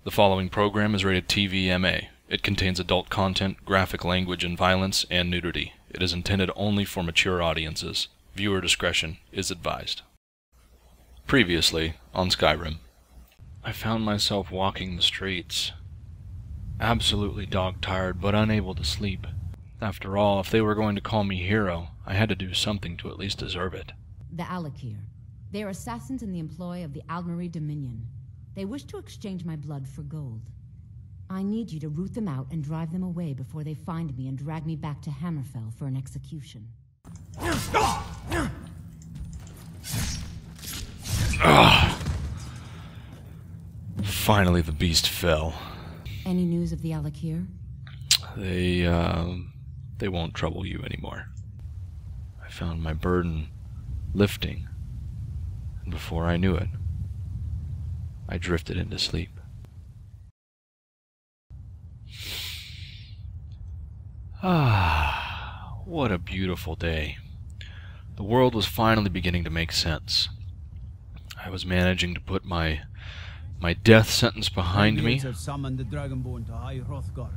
The following program is rated TV-MA. It contains adult content, graphic language and violence, and nudity. It is intended only for mature audiences. Viewer discretion is advised. Previously on Skyrim. I found myself walking the streets, absolutely dog-tired but unable to sleep. After all, if they were going to call me hero, I had to do something to at least deserve it. The Alakir. They are assassins in the employ of the Aldmeri Dominion. They wish to exchange my blood for gold. I need you to root them out and drive them away before they find me and drag me back to Hammerfell for an execution. Finally the beast fell. Any news of the Alakir? They won't trouble you anymore. I found my burden lifting, and before I knew it, I drifted into sleep. Ah, what a beautiful day. The world was finally beginning to make sense. I was managing to put my death sentence behind me. Have summoned the Dragonborn to High Hrothgar.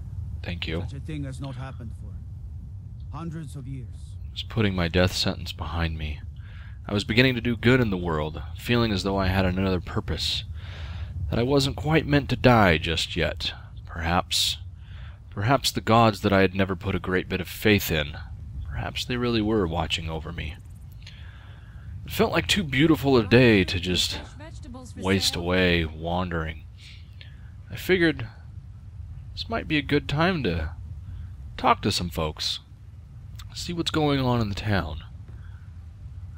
Thank you. Such a thing has not happened for hundreds of years. I was putting my death sentence behind me. I was beginning to do good in the world, feeling as though I had another purpose, that I wasn't quite meant to die just yet. Perhaps the gods that I had never put a great bit of faith in, perhaps they really were watching over me. It felt like too beautiful a day to just waste away wandering. I figured this might be a good time to talk to some folks, see what's going on in the town.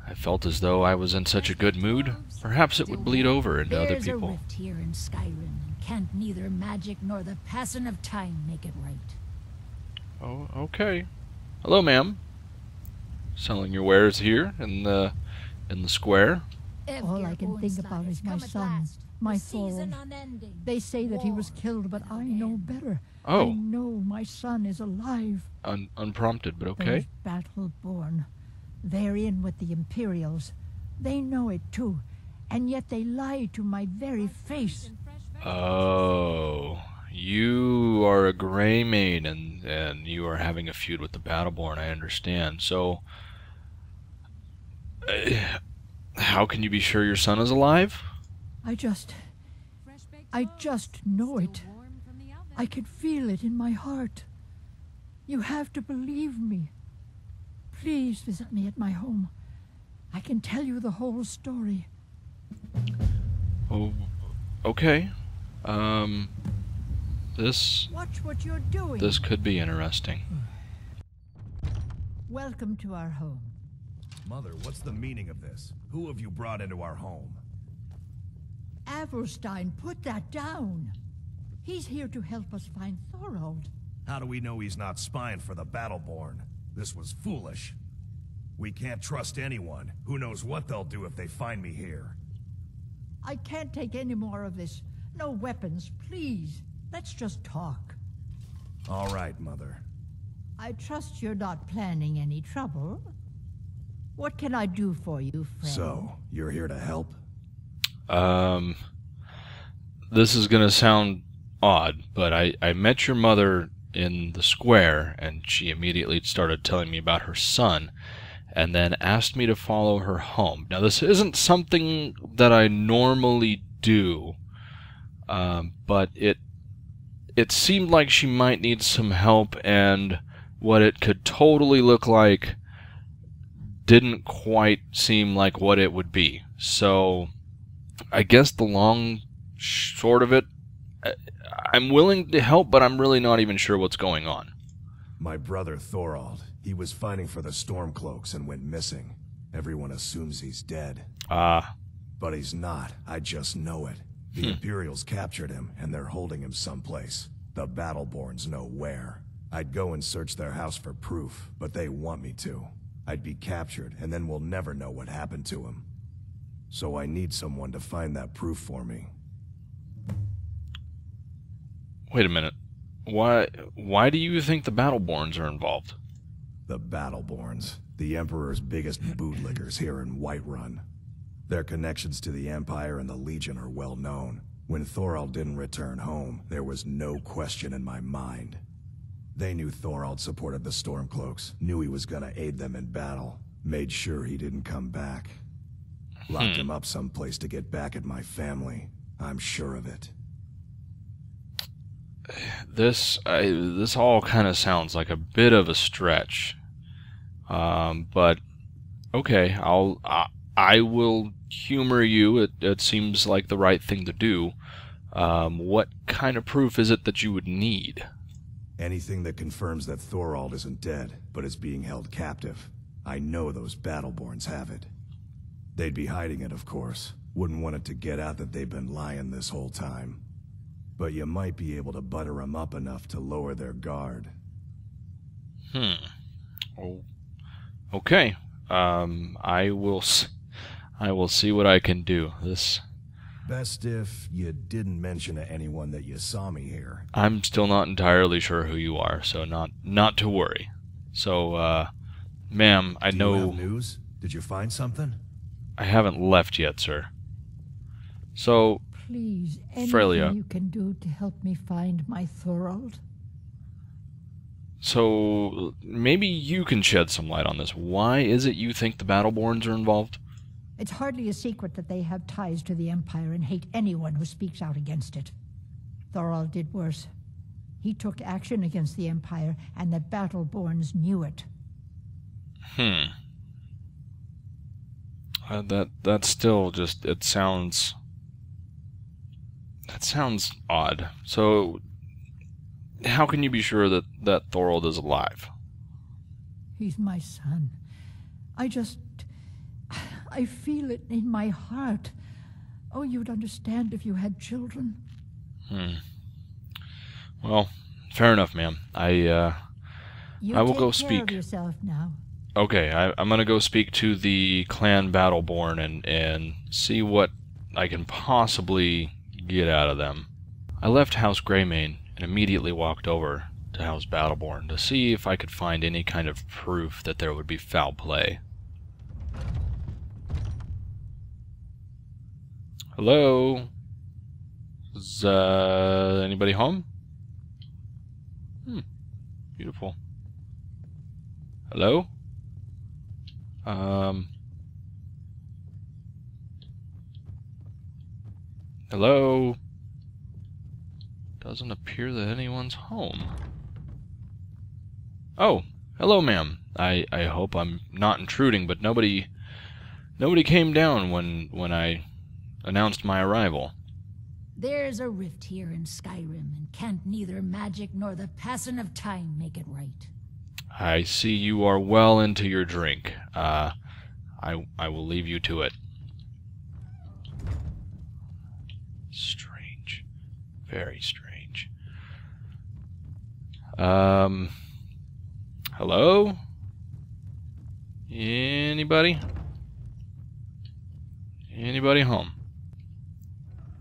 I felt as though I was in such a good mood, perhaps it would bleed over into other people. There's a rift here in Skyrim, and can't neither magic nor the passing of time make it right. Oh, okay. Hello, ma'am. Selling your wares here in the square. All I can think about is my son, my Thorald. They say that he was killed, but I know better. Oh. I know my son is alive. Unprompted, but okay. Those battle-born. They're in with the Imperials. They know it too, and yet they lie to my very face. Oh, you are a Greymane, and you are having a feud with the Battleborn, I understand. So, how can you be sure your son is alive? I just know it. I can feel it in my heart. You have to believe me. Please visit me at my home. I can tell you the whole story. Oh, okay. Watch what you're doing. This could be interesting. Welcome to our home. Mother, what's the meaning of this? Who have you brought into our home? Averstein, put that down. He's here to help us find Thorald. How do we know he's not spying for the Battleborn? This was foolish. We can't trust anyone. Who knows what they'll do if they find me here? I can't take any more of this. No weapons, please. Let's just talk. All right, Mother. I trust you're not planning any trouble. What can I do for you, friend? So, you're here to help? This is gonna sound odd, but I met your mother in the square, and she immediately started telling me about her son, and then asked me to follow her home. Now, this isn't something that I normally do, but it seemed like she might need some help, and what it could totally look like didn't quite seem like what it would be. So, I guess the long short of it, I'm willing to help, but I'm really not even sure what's going on. My brother Thorald. He was fighting for the Stormcloaks and went missing. Everyone assumes he's dead. Ah. But he's not. I just know it. The Imperials captured him, and they're holding him someplace. The Battleborns know where. I'd go and search their house for proof, but they want me to. I'd be captured, and then we'll never know what happened to him. So I need someone to find that proof for me. Wait a minute. Why do you think the Battleborns are involved? The Battleborns, the Emperor's biggest bootlickers here in Whiterun. Their connections to the Empire and the Legion are well known. When Thorald didn't return home, there was no question in my mind. They knew Thorald supported the Stormcloaks, knew he was gonna aid them in battle, made sure he didn't come back. Locked him up someplace to get back at my family. I'm sure of it. This all kind of sounds like a bit of a stretch. But okay, I will humor you. It seems like the right thing to do. What kind of proof is it that you would need? Anything that confirms that Thorald isn't dead, but is being held captive. I know those Battleborns have it. They'd be hiding it, of course. Wouldn't want it to get out that they've been lying this whole time. But you might be able to butter them up enough to lower their guard. Oh, okay. I will see what I can do. Best if you didn't mention to anyone that you saw me here. I'm still not entirely sure who you are, so not to worry. So, ma'am, I know... Do you have news? Did you find something? I haven't left yet, sir. So, Please, Frelia, anything you can do to help me find my Thorald? so maybe you can shed some light on this. Why is it you think the Battleborns are involved? It's hardly a secret that they have ties to the Empire and hate anyone who speaks out against it. Thorald did worse. He took action against the Empire, and the Battleborns knew it. That's still just, that sounds odd. So, how can you be sure that Thorald is alive? He's my son. I feel it in my heart. Oh, you'd understand if you had children. Well, fair enough, ma'am. I will go speak. You take care of yourself now. Okay, I'm gonna go speak to the clan Battleborn and see what I can possibly get out of them. I left House Greymane and immediately walked over to House Battleborn to see if I could find any kind of proof that there would be foul play. Hello? Is anybody home? Beautiful. Hello? Hello? Doesn't appear that anyone's home. Oh, hello, ma'am. I hope I'm not intruding, but nobody came down when I announced my arrival. There's a rift here in Skyrim, and can't neither magic nor the passing of time make it right. I see you are well into your drink. I will leave you to it. Strange. Very strange. Hello? Anybody? Anybody home?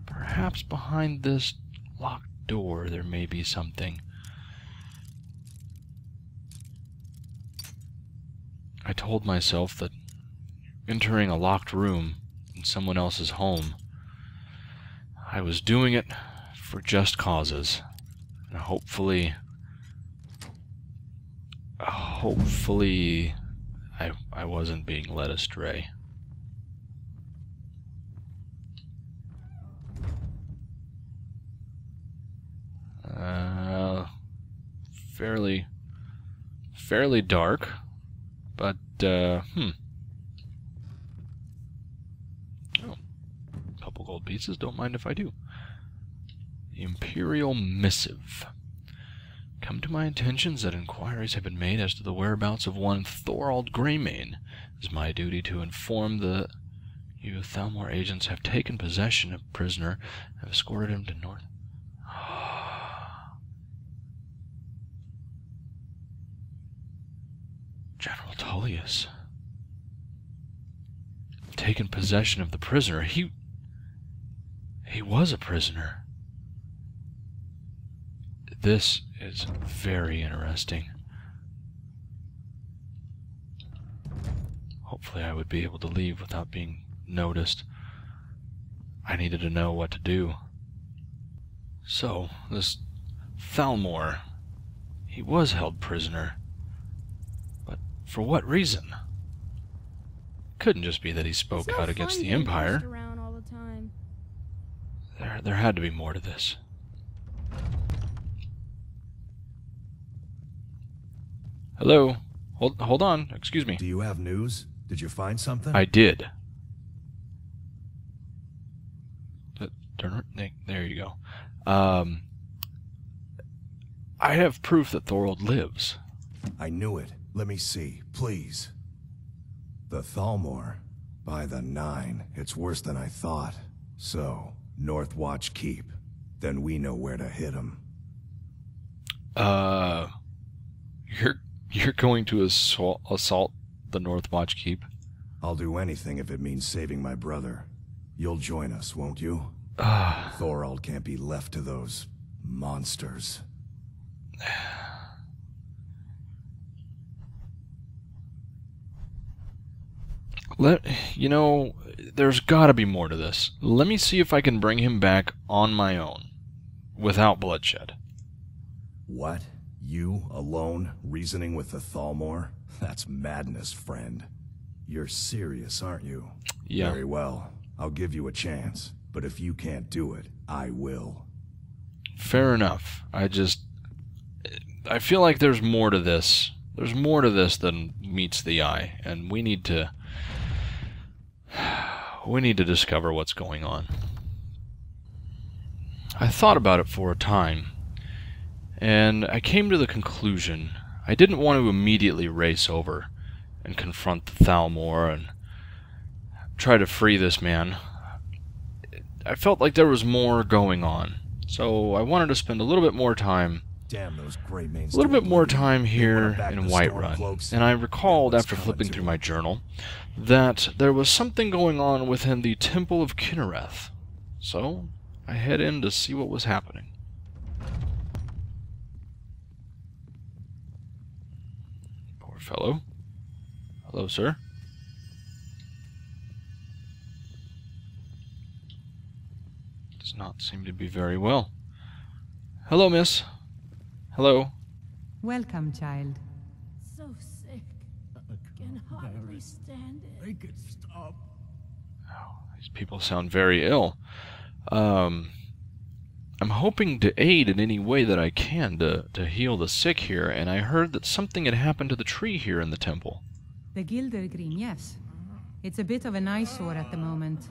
Perhaps behind this locked door there may be something. I told myself that entering a locked room in someone else's home, I was doing it for just causes. And hopefully I wasn't being led astray. Fairly dark, but oh, couple gold pieces. Don't mind if I do. The Imperial Missive. Come to my attentions that inquiries have been made as to the whereabouts of one Thorald Greymane. It is my duty to inform the Thalmor agents have taken possession of prisoner and have escorted him to North. General Tullius. Taken possession of the prisoner. He was a prisoner. This is very interesting. Hopefully I would be able to leave without being noticed. I needed to know what to do. So, this Thalmor, he was held prisoner. But for what reason? Couldn't just be that he spoke out against the Empire. All the time. There had to be more to this. Hello? Hold on, excuse me. Do you have news? Did you find something? I did. There you go. I have proof that Thorold lives. I knew it. Let me see, please. The Thalmor. By the 9, it's worse than I thought. So, Northwatch Keep. Then we know where to hit him. You're going to assault the Northwatch Keep? I'll do anything if it means saving my brother. You'll join us, won't you? Thorold can't be left to those monsters. You know, there's gotta be more to this. Let me see if I can bring him back on my own, without bloodshed. What? You, alone, reasoning with the Thalmor? That's madness, friend. You're serious, aren't you? Yeah. Very well. I'll give you a chance. But if you can't do it, I will. Fair enough. I feel like there's more to this. There's more to this than meets the eye, and we need to discover what's going on. I thought about it for a time, and I came to the conclusion I didn't want to immediately race over and confront the Thalmor and try to free this man. I felt like there was more going on, so I wanted to spend a little bit more time Damn those Greymanes. a little bit more time here in Whiterun, and I recalled after flipping through my journal that there was something going on within the Temple of Kinnereth, so I head in to see what was happening. Poor fellow. Hello, sir. Does not seem to be very well. Hello, miss. Hello. Welcome, child. So sick. Can hardly stand it. Make it stop. Oh, these people sound very ill. I'm hoping to aid in any way that I can to heal the sick here, and I heard that something had happened to the tree here in the temple. The Gildergrim, yes. It's a bit of an eyesore at the moment.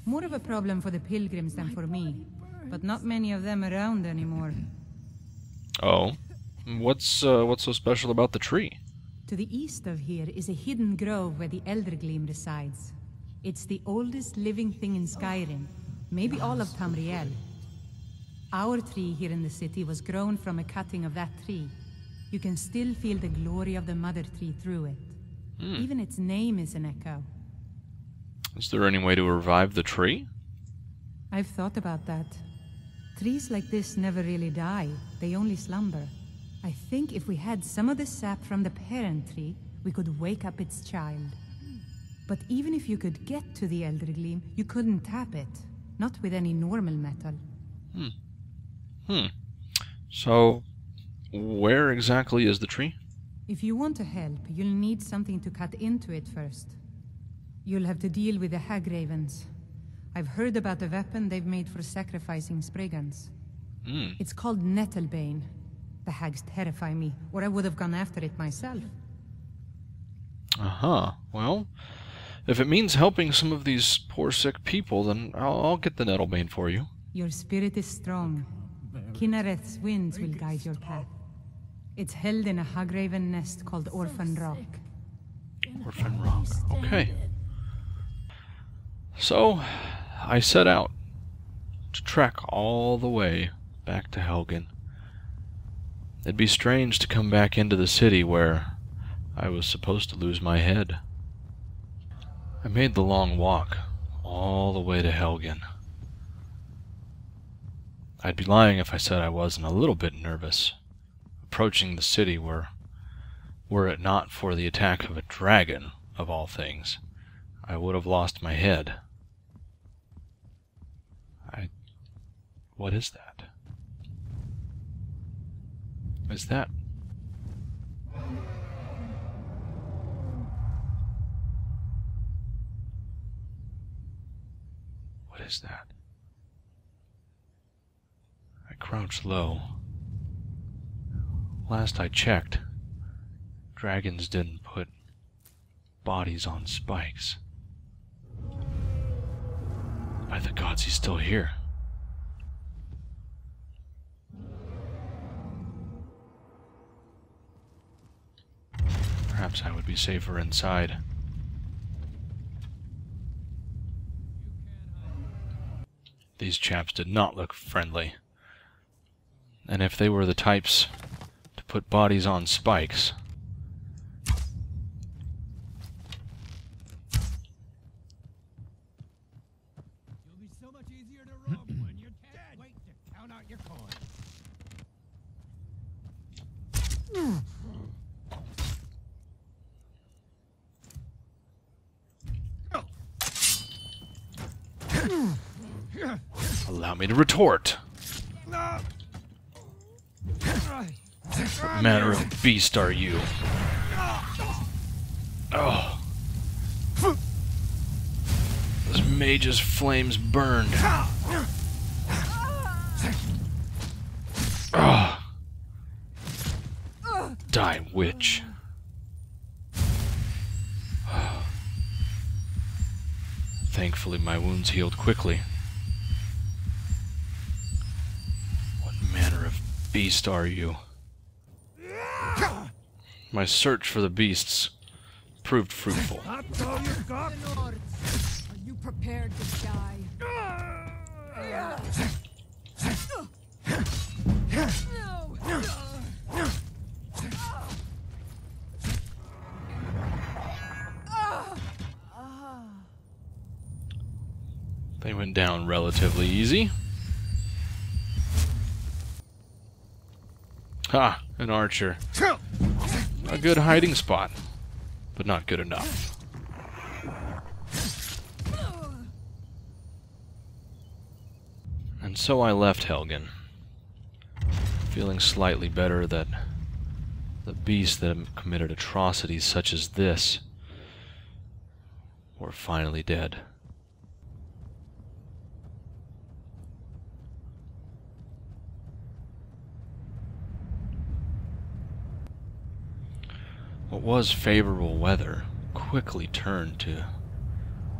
More of a problem for the pilgrims than for me, but not many of them around anymore. Oh, what's so special about the tree? To the east of here is a hidden grove where the Eldergleam resides. It's the oldest living thing in Skyrim, maybe all of Tamriel. Our tree here in the city was grown from a cutting of that tree. You can still feel the glory of the mother tree through it. Even its name is an echo. Is there any way to revive the tree? I've thought about that. Trees like this never really die, they only slumber. I think if we had some of the sap from the parent tree, we could wake up its child. But even if you could get to the Eldergleam, you couldn't tap it. Not with any normal metal. So, where exactly is the tree? If you want to help, you'll need something to cut into it first. You'll have to deal with the hagravens. I've heard about the weapon they've made for sacrificing Spriggans. It's called Nettlebane. The hags terrify me, or I would have gone after it myself. Well, if it means helping some of these poor sick people, then I'll get the Nettlebane for you. Your spirit is strong. Kinnereth's winds will guide your path. It's held in a hagraven nest called Orphan Rock. Orphan Rock, okay. So, I set out to trek all the way back to Helgen. It'd be strange to come back into the city where I was supposed to lose my head. I made the long walk all the way to Helgen. I'd be lying if I said I wasn't a little bit nervous. Approaching the city were it not for the attack of a dragon, of all things, I would have lost my head. What is that? Is that... What is that? I crouched low. Last I checked, dragons didn't put bodies on spikes. By the gods, he's still here. Perhaps I would be safer inside. These chaps did not look friendly. And if they were the types to put bodies on spikes... You'll be so much easier to rob when you're dead. Wait to count out your coins. Allow me to retort. What manner of beast are you? Oh. Those mage's flames burned. Oh. Die, witch. Thankfully, my wounds healed quickly. What manner of beast are you? My search for the beasts proved fruitful. That's all you got? Are you prepared to die? They went down relatively easy. Ha! An archer. A good hiding spot, but not good enough. And so I left Helgen, feeling slightly better that the beasts that had committed atrocities such as this were finally dead. What was favorable weather quickly turned to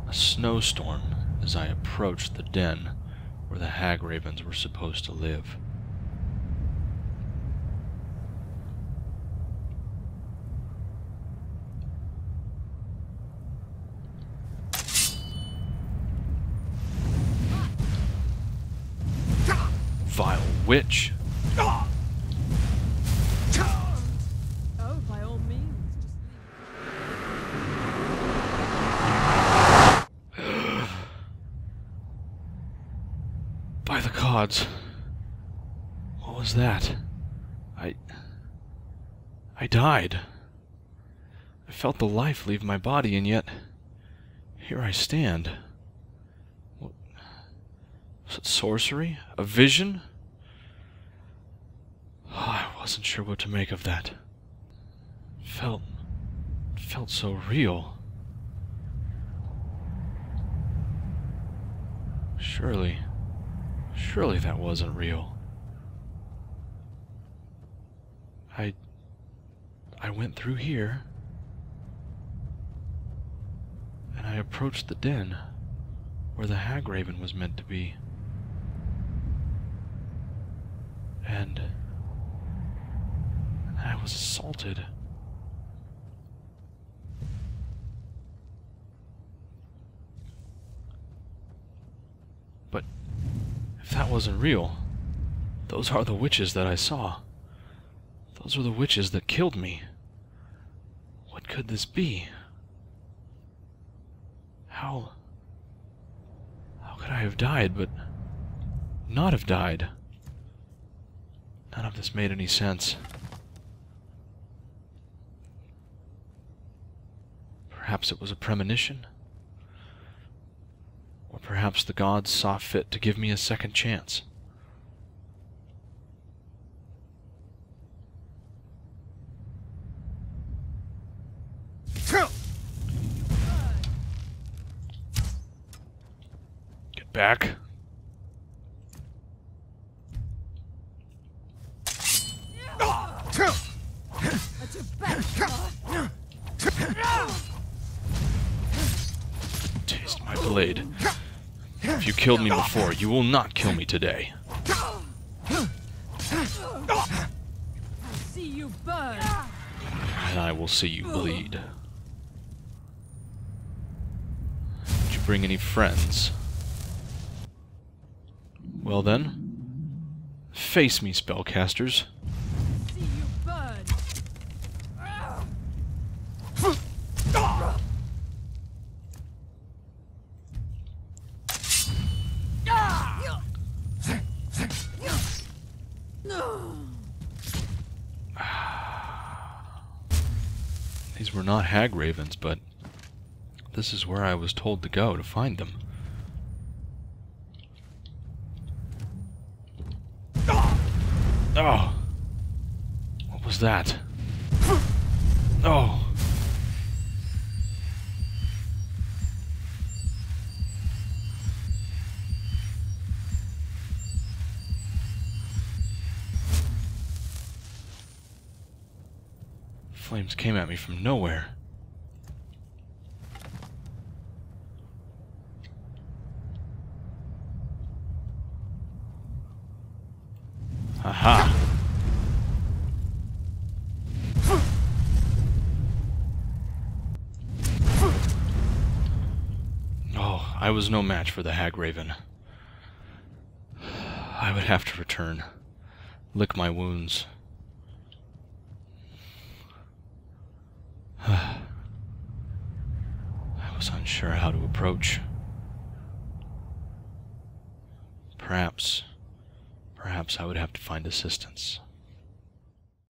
a snowstorm as I approached the den where the hagravens were supposed to live. Vile witch! Oh, by all means, just By the gods. What was that? I died. I felt the life leave my body, and yet here I stand. What, was it sorcery? A vision? Oh, I wasn't sure what to make of that. It felt so real. Surely that wasn't real. I went through here, and I approached the den where the hagraven was meant to be. And I was assaulted. But if that wasn't real, those are the witches that I saw. Those were the witches that killed me. What could this be? How could I have died, but not have died? None of this made any sense. Perhaps it was a premonition? Or perhaps the gods saw fit to give me a second chance. back. That's your back. Taste my blade. If you killed me before, you will not kill me today. See you burn. And I will see you bleed. Did you bring any friends? Well then, face me, spellcasters. See you burn. These were not hagravens, but this is where I was told to go to find them. Oh! What was that? Oh! Flames came at me from nowhere. Aha! Oh, I was no match for the hagraven. I would have to return, lick my wounds. I was unsure how to approach. Perhaps I would have to find assistance.